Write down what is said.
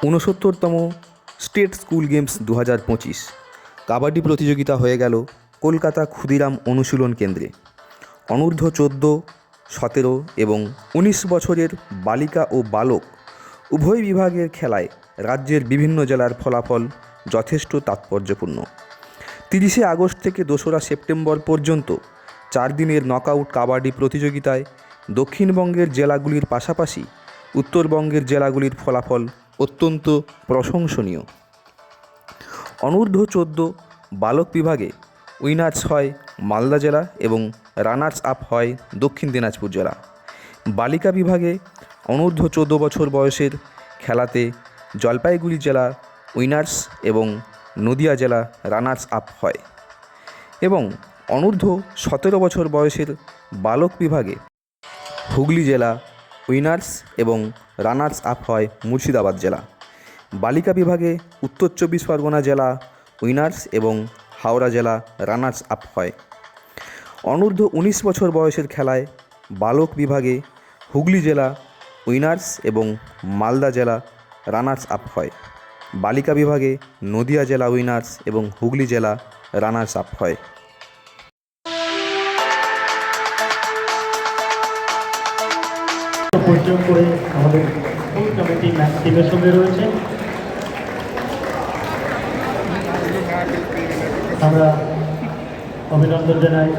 ঊনসত্তরতম state school games 2025 kabaddi প্রতিযোগিতা হয়ে গেল কলকাতা ক্ষুদিরাম অনুশীলন কেন্দ্রে। অনূর্ধ্ব 14, 17 এবং 19 বছরের বালিকা ও বালক উভয় বিভাগের খেলায় রাজ্যের বিভিন্ন জেলার ফলাফল যথেষ্ট তাৎপর্যপূর্ণ। 30শে আগস্ট থেকে 2রা সেপ্টেম্বর পর্যন্ত 4 দিনের নকআউট কাবাডি প্রতিযোগিতায় দক্ষিণবঙ্গের জেলাগুলির পাশাপাশি উত্তরবঙ্গের জেলাগুলির ফলাফল অত্যন্ত প্রশংসনীয়। অনূর্ধ্ব 14 বালক বিভাগে উইনার্স হয় মালদা জেলা এবং রানার্স আপ হয় দক্ষিণ দিনাজপুর জেলা। বালিকা বিভাগে অনূর্ধ্ব 14 বছর বয়সের খেলাতে জলপাইগুড়ি জেলা উইনার্স এবং নদিয়া জেলা রানার্স আপ হয় এবং অনূর্ধ্ব 17 বছর বয়সের বালক বিভাগে হুগলি জেলা উইনার্স এবং রানার্স আপ হয় মুর্শিদাবাদ জেলা। বালিকা বিভাগে উত্তর 24 পরগনা জেলা উইনার্স এবং হাওড়া জেলা রানার্স আপ হয়। অনূর্ধ্ব 19 বছর বয়সের খেলায় বালক বিভাগে হুগলি জেলা উইনার্স এবং মালদা জেলা রানার্স আপ হয়। বালিকা বিভাগে নদিয়া জেলা উইনার্স এবং হুগলি জেলা রানার্স আপ হয়। পরিচয় করে আমাদের ফুল কমিটি ম্যাচ টিমের সঙ্গে রয়েছে। আমরা অভিনন্দন জানাই